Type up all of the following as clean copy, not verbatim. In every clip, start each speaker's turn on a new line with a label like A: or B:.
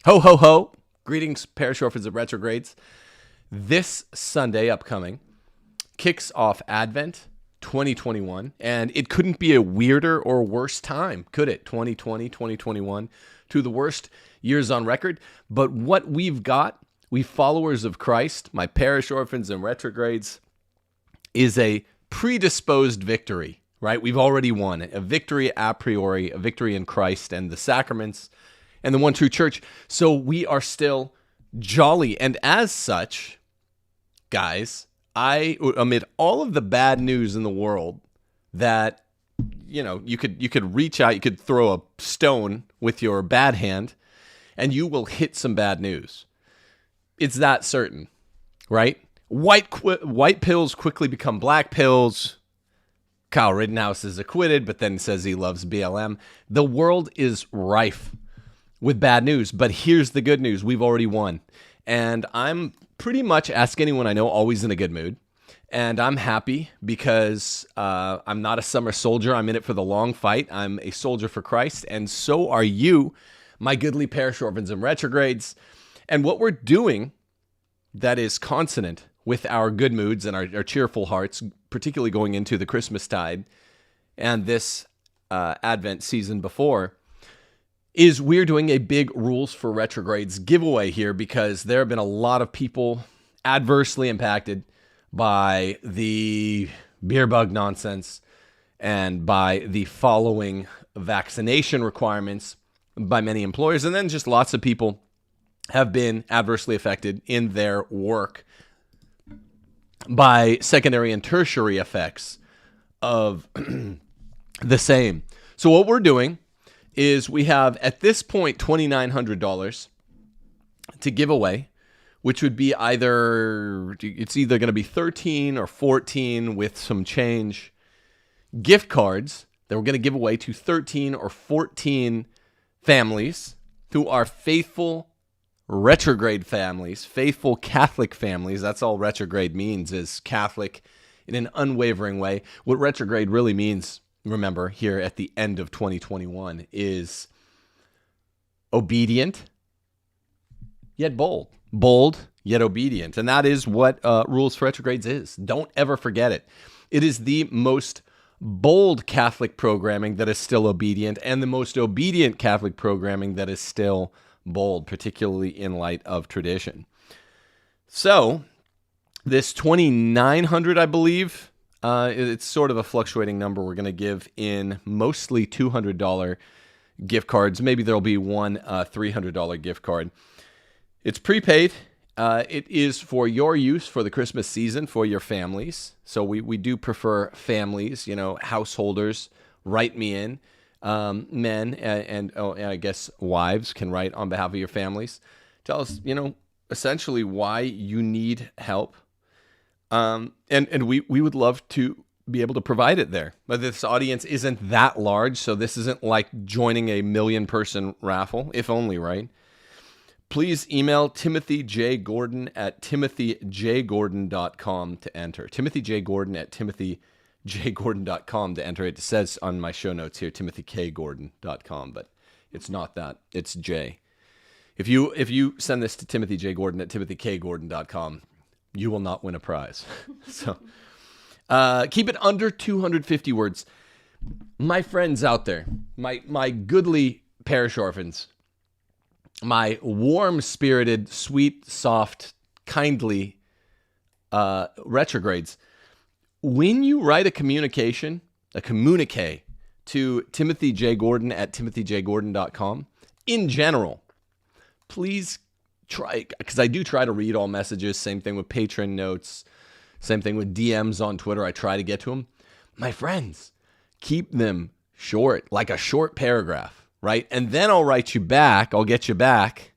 A: Ho, ho, ho. Greetings, parish orphans and retrogrades. This Sunday upcoming kicks off Advent 2021, and it couldn't be a weirder or worse time, could it? 2020, 2021, two of the worst years on record. But what we've got, we followers of Christ, my parish orphans and retrogrades, is a predisposed victory, right? We've already won a victory a priori, a victory in Christ and the sacraments and the one true church. So we are still jolly. And as such, guys, amid all of the bad news in the world that, you could reach out, you could throw a stone with your bad hand and you will hit some bad news. It's that certain, right? White pills quickly become black pills. Kyle Rittenhouse is acquitted, but then says he loves BLM. The world is rife with bad news, but here's the good news. We've already won. And I'm pretty much, ask anyone I know, always in a good mood. And I'm happy because I'm not a summer soldier. I'm in it for the long fight. I'm a soldier for Christ. And so are you, my goodly parish orphans and retrogrades. And what we're doing that is consonant with our good moods and our cheerful hearts, particularly going into the Christmastide and this Advent season before, is we're doing a big Rules for Retrogrades giveaway here because there have been a lot of people adversely impacted by the beer bug nonsense and by the following vaccination requirements by many employers. And then just lots of people have been adversely affected in their work by secondary and tertiary effects of the same. So what we're doing is we have, at this point, $2,900 to give away, which would be it's either going to be 13 or 14 with some change gift cards that we're going to give away to 13 or 14 families who are faithful retrograde families, faithful Catholic families. That's all retrograde means, is Catholic in an unwavering way. What retrograde really means, remember, here at the end of 2021, is obedient yet bold. Bold yet obedient. And that is what Rules for Retrogrades is. Don't ever forget it. It is the most bold Catholic programming that is still obedient, and the most obedient Catholic programming that is still bold, particularly in light of tradition. So this 2,900, I believe, it's sort of a fluctuating number. We're going to give in mostly $200 gift cards. Maybe there'll be one $300 gift card. It's prepaid. It is for your use for the Christmas season for your families. So we do prefer families, householders. Write me in. Men and I guess wives can write on behalf of your families. Tell us, essentially why you need help. And we would love to be able to provide it there. But this audience isn't that large, so this isn't like joining a 1 million person raffle, if only, right? Please email Timothy J. Gordon at timothyjgordon.com to enter. Timothy J. Gordon at timothyjgordon.com to enter. It says on my show notes here, timothyKGordon.com, but it's not that. It's J. If you send this to Timothy J. Gordon at timothyKGordon.com, you will not win a prize. So keep it under 250 words. My friends out there, my goodly parish orphans, my warm-spirited, sweet, soft, kindly retrogrades, when you write a communique to Timothy J. Gordon at timothyjgordon.com, in general, please try, because I do try to read all messages. Same thing with patron notes. Same thing with DMs on Twitter. I try to get to them. My friends, keep them short, like a short paragraph, right? And then I'll write you back. I'll get you back.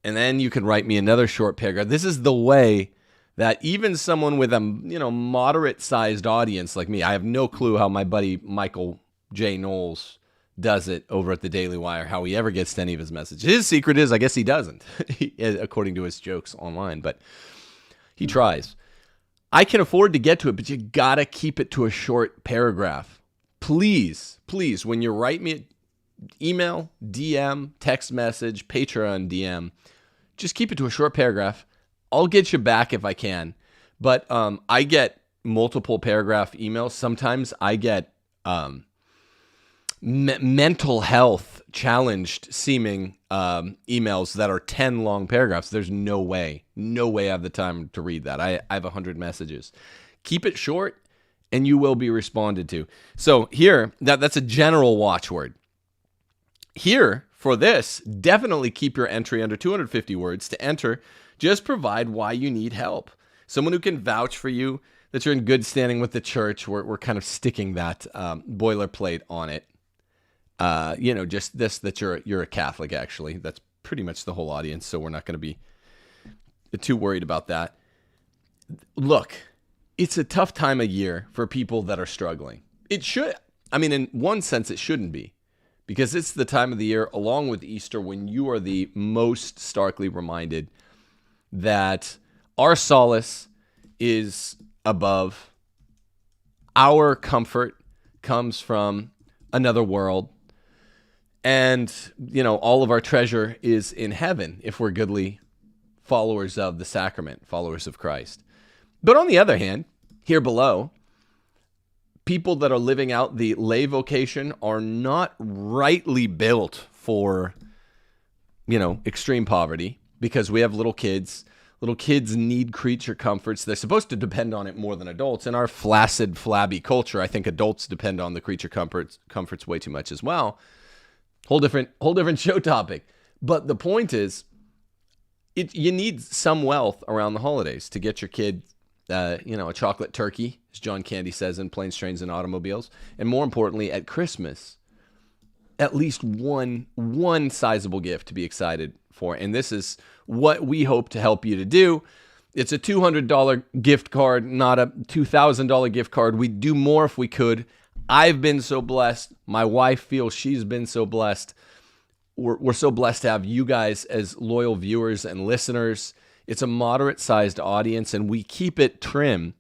A: And then you can write me another short paragraph. This is the way that even someone with a moderate-sized audience like me, I have no clue how my buddy Michael J. Knowles does it over at the Daily Wire, how he ever gets to any of his messages. His secret is, I guess he doesn't, according to his jokes online, but he tries. I can afford to get to it, but you gotta keep it to a short paragraph. Please, when you write me email, DM, text message, Patreon DM. Just keep it to a short paragraph. I'll get you back if I can. But I get multiple paragraph emails. Sometimes I get mental health challenged seeming emails that are 10 long paragraphs. There's no way I have the time to read that. I have 100 messages. Keep it short and you will be responded to. So here, that's a general watchword. Here, for this, definitely keep your entry under 250 words. To enter, just provide why you need help. Someone who can vouch for you, that you're in good standing with the church. We're kind of sticking that boilerplate on it. Just this, that you're a Catholic, actually. That's pretty much the whole audience, so we're not going to be too worried about that. Look, it's a tough time of year for people that are struggling. It should, in one sense, it shouldn't be, because it's the time of the year, along with Easter, when you are the most starkly reminded that our solace is above. Our comfort comes from another world. And, all of our treasure is in heaven if we're goodly followers of the sacrament, followers of Christ. But on the other hand, here below, people that are living out the lay vocation are not rightly built for, extreme poverty, because we have little kids. Little kids need creature comforts. They're supposed to depend on it more than adults. In our flaccid, flabby culture, I think adults depend on the creature comforts way too much as well. Whole different show topic. But the point is, you need some wealth around the holidays to get your kid, a chocolate turkey, as John Candy says in Planes, Trains, and Automobiles. And more importantly, at Christmas, at least one sizable gift to be excited for. And this is what we hope to help you to do. It's a $200 gift card, not a $2,000 gift card. We'd do more if we could. I've been so blessed. My wife feels she's been so blessed. We're so blessed to have you guys as loyal viewers and listeners. It's a moderate-sized audience, and we keep it trim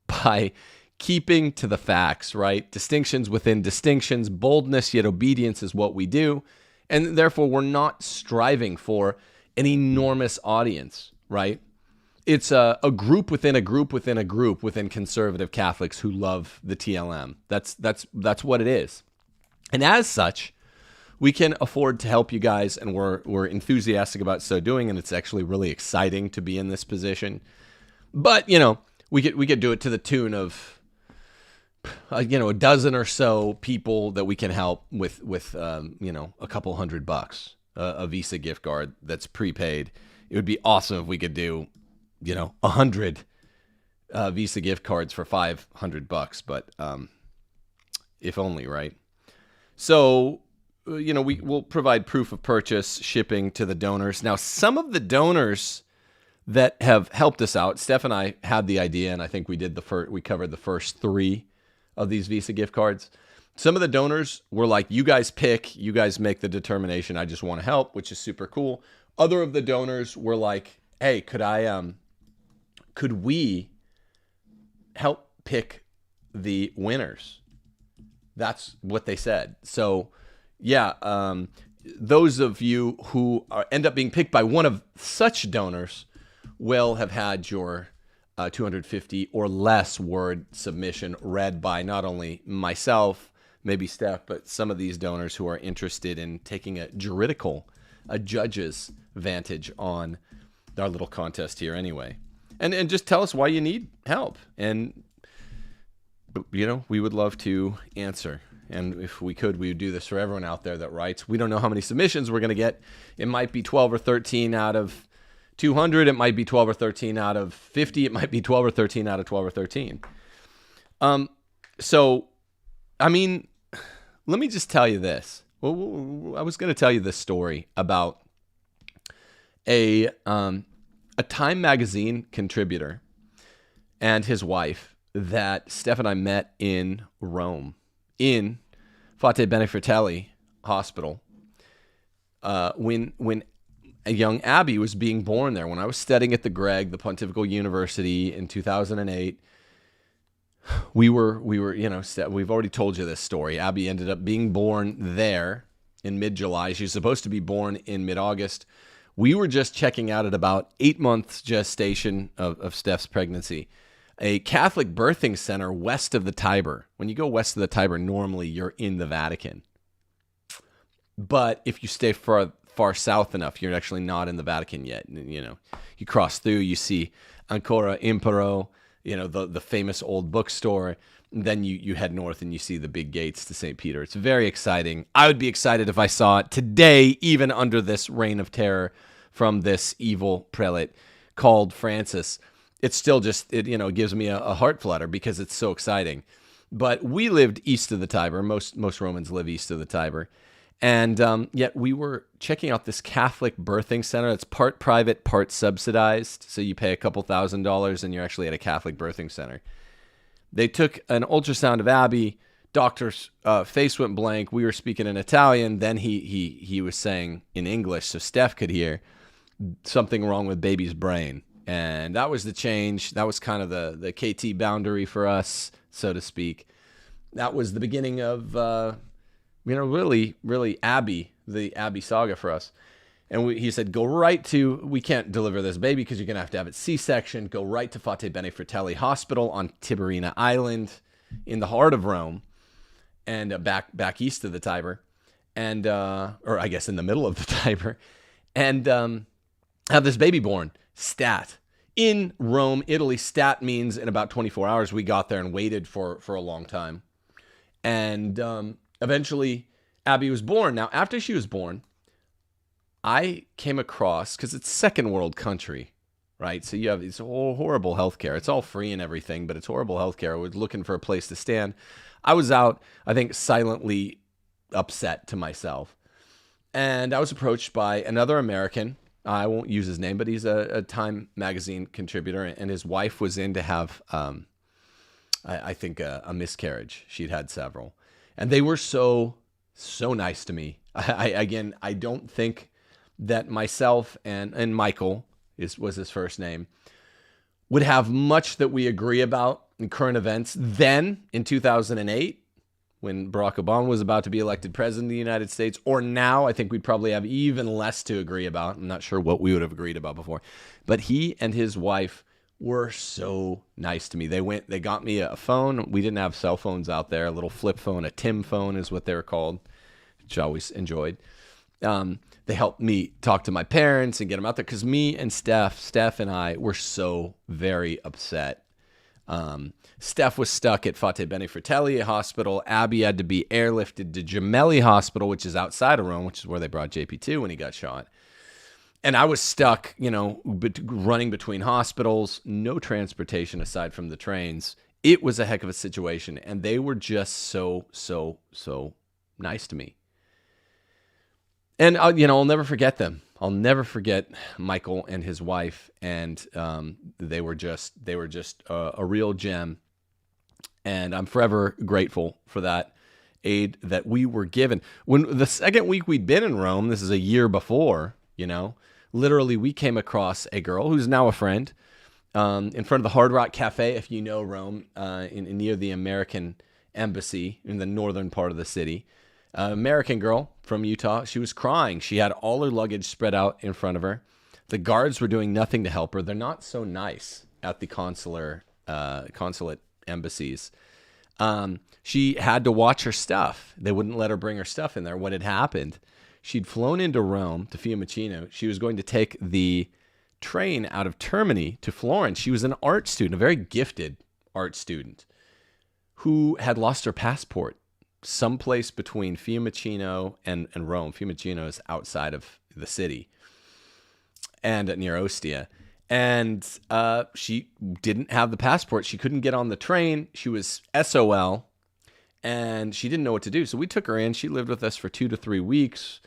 A: by keeping to the facts, right? Distinctions within distinctions. Boldness yet obedience is what we do. And therefore, we're not striving for an enormous audience, right? It's a group within a group within a group within conservative Catholics who love the TLM. That's what it is. And as such, we can afford to help you guys, and we're enthusiastic about so doing, and it's actually really exciting to be in this position. But, we could do it to the tune of a dozen or so people that we can help with a couple $100, a Visa gift card that's prepaid. It would be awesome if we could do 100 Visa gift cards for $500, but if only, right? So, we'll provide proof of purchase, shipping to the donors. Now, some of the donors that have helped us out, Steph and I had the idea, and I think we covered the first 3 of these Visa gift cards. Some of the donors were like, you guys pick, you guys make the determination. I just want to help, which is super cool. Other of the donors were like, hey, could we help pick the winners? That's what they said. So, yeah, those of you who end up being picked by one of such donors will have had your 250 or less word submission read by not only myself, maybe Steph, but some of these donors who are interested in taking a judge's vantage on our little contest here anyway. And just tell us why you need help. And, we would love to answer. And if we could, we would do this for everyone out there that writes. We don't know how many submissions we're going to get. It might be 12 or 13 out of 200. It might be 12 or 13 out of 50. It might be 12 or 13 out of 12 or 13. Let me just tell you this. Well, I was going to tell you this story about a Time magazine contributor and his wife that Steph and I met in Rome, in Fate Bene Fratelli Hospital, when a young Abby was being born there. When I was studying at the Greg, the Pontifical University, in 2008, we were, we've already told you this story. Abby ended up being born there in mid-July. She's supposed to be born in mid-August. We were just checking out at about 8 months gestation of Steph's pregnancy. A Catholic birthing center west of the Tiber. When you go west of the Tiber, normally you're in the Vatican. But if you stay far south enough, you're actually not in the Vatican yet. You know, you cross through, you see Ancora Impero, you know, the famous old bookstore. Then you head north and you see the big gates to St. Peter. It's very exciting. I would be excited if I saw it today, even under this reign of terror from this evil prelate called Francis. It's still just, it gives me a heart flutter because it's so exciting. But we lived east of the Tiber. Most Romans live east of the Tiber. And yet we were checking out this Catholic birthing center. It's part private, part subsidized. So you pay a couple $1,000s and you're actually at a Catholic birthing center. They took an ultrasound of Abby. Doctor's face went blank. We were speaking in Italian. Then he was saying in English so Steph could hear something wrong with baby's brain. And that was the change. That was kind of the KT boundary for us, so to speak. That was the beginning of, really Abby, the Abby saga for us. And he said, we can't deliver this baby because you're going to have it C-section. Go right to Fate Bene Fratelli Hospital on Tiberina Island in the heart of Rome and back east of the Tiber. And, or I guess in the middle of the Tiber. And have this baby born. Stat. In Rome, Italy, stat means in about 24 hours. We got there and waited for a long time. And eventually, Abby was born. Now, after she was born, I came across, because it's second world country, right? So you have these horrible healthcare. It's all free and everything, but it's horrible healthcare. I was looking for a place to stand. I was out, I think, silently upset to myself. And I was approached by another American. I won't use his name, but he's a Time magazine contributor, and his wife was in to have, I think, a miscarriage. She'd had several. And they were so nice to me. I don't think that myself and Michael was his first name would have much that we agree about in current events. Then in 2008, when Barack Obama was about to be elected president of the United States, or now, I think we'd probably have even less to agree about. I'm not sure what we would have agreed about before, but he and his wife were so nice to me. They got me a phone. We didn't have cell phones out there. A little flip phone, a Tim phone is what they were called, which I always enjoyed. They helped me talk to my parents and get them out there because me and Steph and I were so very upset. Steph was stuck at Fate Bene Fratelli Hospital. Abby had to be airlifted to Gemelli Hospital, which is outside of Rome, which is where they brought JP2 when he got shot. And I was stuck, running between hospitals, no transportation aside from the trains. It was a heck of a situation, and they were just so nice to me. And I'll never forget them. I'll never forget Michael and his wife, and they were just a real gem. And I'm forever grateful for that aid that we were given. When the second week we'd been in Rome, this is a year before, literally we came across a girl who's now a friend in front of the Hard Rock Cafe, if you know Rome, near the American Embassy in the northern part of the city. American girl from Utah. She was crying. She had all her luggage spread out in front of her. The guards were doing nothing to help her. They're not so nice at the consulate embassies. She had to watch her stuff. They wouldn't let her bring her stuff in there. What had happened? She'd flown into Rome to Fiumicino. She was going to take the train out of Termini to Florence. She was an art student, a very gifted art student, who had lost her passport someplace between Fiumicino and Rome. Fiumicino is outside of the city and near Ostia. And she didn't have the passport. She couldn't get on the train. She was SOL, and she didn't know what to do. So we took her in. She lived with us for 2 to 3 weeks.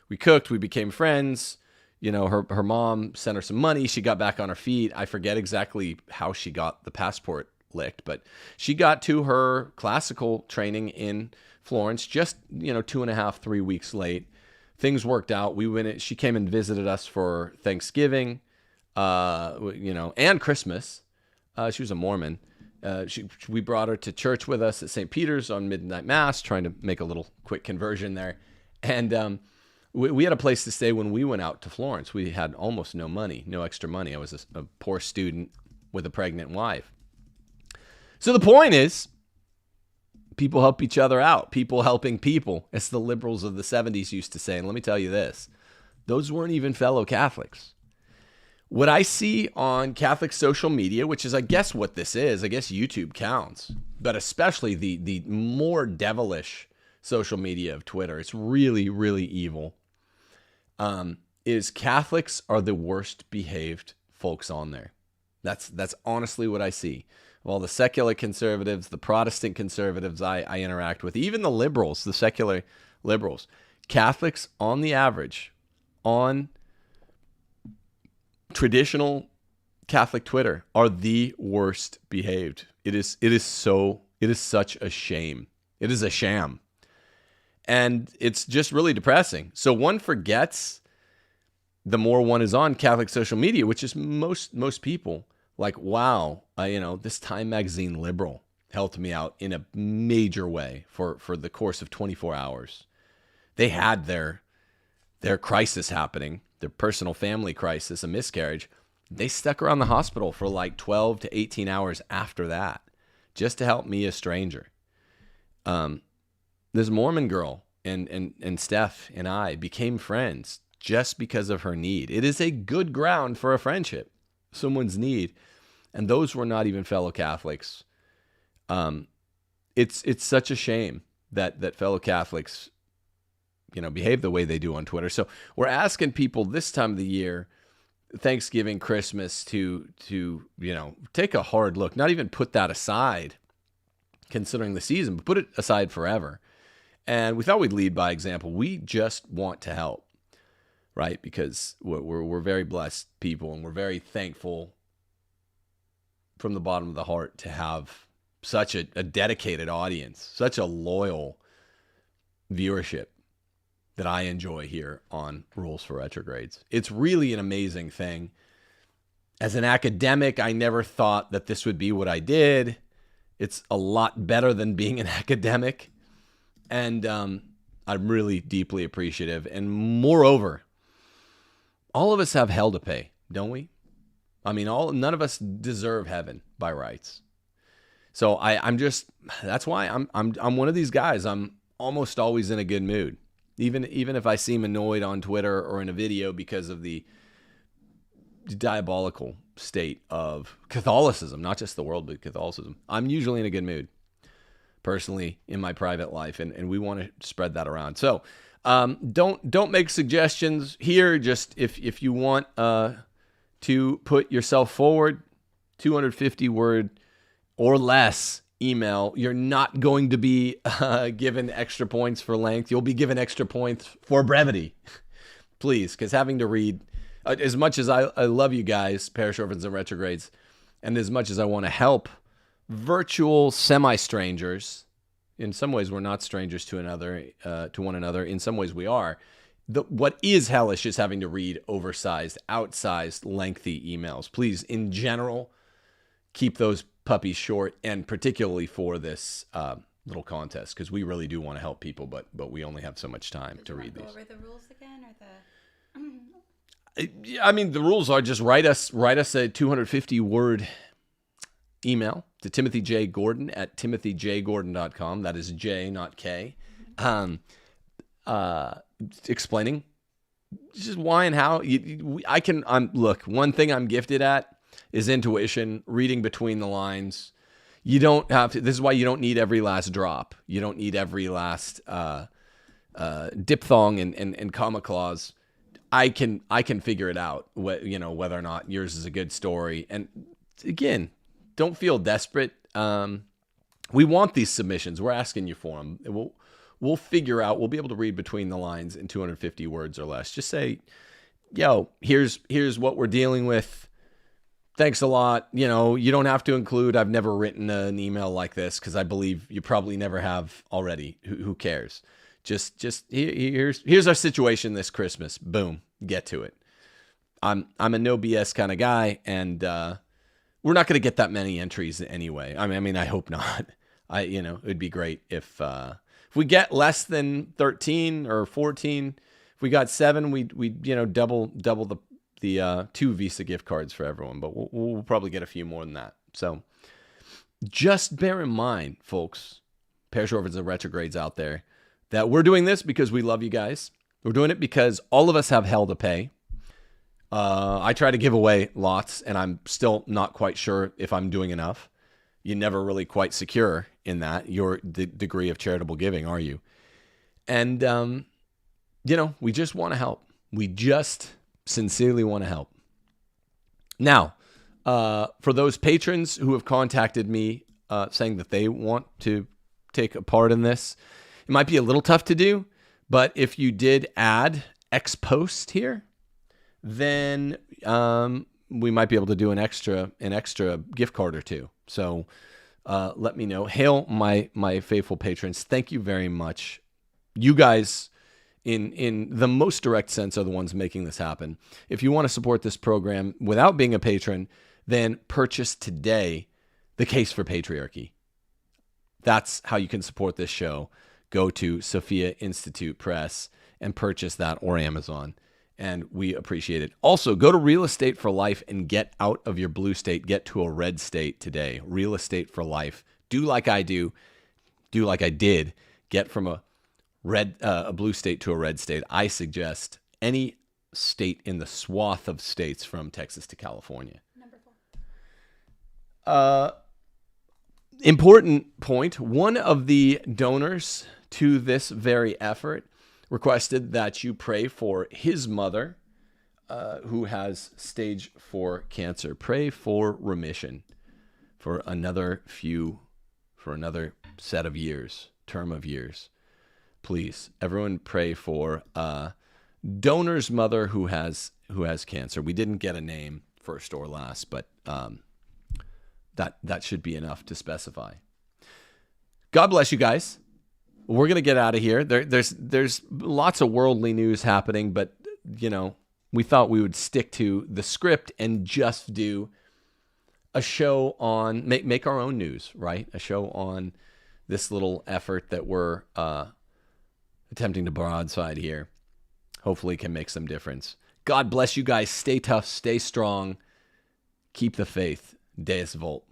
A: We cooked. We became friends. Her mom sent her some money. She got back on her feet. I forget exactly how she got the passport licked, but she got to her classical training in Florence just 2.5, 3 weeks late. Things worked out. She came and visited us for Thanksgiving, and Christmas. She was a Mormon. We brought her to church with us at St. Peter's on midnight mass, trying to make a little quick conversion there. And we had a place to stay when we went out to Florence. We had almost no money, no extra money. I was a poor student with a pregnant wife. So the point is, people help each other out. People helping people, as the liberals of the 70s used to say. And let me tell you this, those weren't even fellow Catholics. What I see on Catholic social media, which is, I guess, what this is, I guess YouTube counts, but especially the more devilish social media of Twitter, it's really, really evil, is Catholics are the worst behaved folks on there. That's honestly what I see. Of all the secular conservatives, the Protestant conservatives I interact with, even the liberals, the secular liberals, Catholics on the average, on traditional Catholic Twitter, are the worst behaved. It is such a shame. It is a sham. And it's just really depressing. So one forgets, the more one is on Catholic social media, which is most people, like, wow, this Time Magazine liberal helped me out in a major way for the course of 24 hours. They had their crisis happening, their personal family crisis, a miscarriage. They stuck around the hospital for like 12 to 18 hours after that, just to help me, a stranger. This Mormon girl and Steph and I became friends just because of her need. It is a good ground for a friendship, someone's need. And those were not even fellow Catholics. It's such a shame that fellow Catholics, behave the way they do on Twitter. So we're asking people this time of the year, Thanksgiving, Christmas, to take a hard look, not even put that aside considering the season, but put it aside forever. And we thought we'd lead by example. We just want to help, right? Because we're very blessed people, and we're very thankful from the bottom of the heart to have such a dedicated audience, such a loyal viewership that I enjoy here on Rules for Retrogrades. It's really an amazing thing. As an academic, I never thought that this would be what I did. It's a lot better than being an academic. And I'm really deeply appreciative. And moreover, all of us have hell to pay, don't we? I mean, none of us deserve heaven by rights. So that's why I'm one of these guys. I'm almost always in a good mood. Even if I seem annoyed on Twitter or in a video because of the diabolical state of Catholicism, not just the world, but Catholicism, I'm usually in a good mood, personally, in my private life, and we want to spread that around. So don't make suggestions here. Just if you want to put yourself forward, 250 word or less email. You're not going to be given extra points for length. You'll be given extra points for brevity, please, because having to read, as much as I love you guys, parish orphans and retrogrades, and as much as I want to help virtual semi-strangers, in some ways we're not strangers to one another. In some ways we are. What is hellish is having to read oversized, outsized, lengthy emails. Please, in general, keep those puppies short, and particularly for this little contest, because we really do want to help people, but we only have so much time to read these.
B: Go over the rules again, or
A: I mean, the rules are just write us a 250 word email to Timothy J. Gordon at timothyjgordon.com. That is J, not K. Explaining just why and how. Look, one thing I'm gifted at is intuition, reading between the lines. You don't have to. This is why you don't need every last drop. You don't need every last diphthong and comma clause. I can figure it out. Whether or not yours is a good story. And again, don't feel desperate. We want these submissions. We're asking you for them. We'll figure out. We'll be able to read between the lines in 250 words or less. Just say, yo, here's what we're dealing with. Thanks a lot. You don't have to include, I've never written an email like this, because I believe you probably never have already. Who cares? Just here's our situation this Christmas. Boom, get to it. I'm a no BS kind of guy, and we're not going to get that many entries anyway. I mean, I hope not. It'd be great if If we get less than 13 or 14, if we got 7, we double the 2 Visa gift cards for everyone. But we'll probably get a few more than that. So just bear in mind, folks, Parish Orphans and Retrogrades out there, that we're doing this because we love you guys. We're doing it because all of us have hell to pay. I try to give away lots, and I'm still not quite sure if I'm doing enough. You're never really quite secure in that, your degree of charitable giving, are you? And, we just want to help. We just sincerely want to help. Now, for those patrons who have contacted me saying that they want to take a part in this, it might be a little tough to do, but if you did add ex post here, then we might be able to do an extra gift card or two. So let me know. Hail my faithful patrons. Thank you very much. You guys, in the most direct sense, are the ones making this happen. If you want to support this program without being a patron, then purchase today The Case for Patriarchy. That's how you can support this show. Go to Sophia Institute Press and purchase that, or Amazon. And we appreciate it. Also, go to Real Estate for Life and get out of your blue state. Get to a red state today. Real Estate for Life. Do like I do. Do like I did. Get from a blue state to a red state. I suggest any state in the swath of states from Texas to California.
B: Number 4.
A: Important point. One of the donors to this very effort requested that you pray for his mother, who has stage 4 cancer. Pray for remission for another set of years, term of years. Please, everyone, pray for donor's mother who has cancer. We didn't get a name first or last, but that should be enough to specify. God bless you guys. We're going to get out of here. There's lots of worldly news happening, but, we thought we would stick to the script and just do a show on, make our own news, right? A show on this little effort that we're attempting to broadside here. Hopefully can make some difference. God bless you guys. Stay tough. Stay strong. Keep the faith. Deus Volt.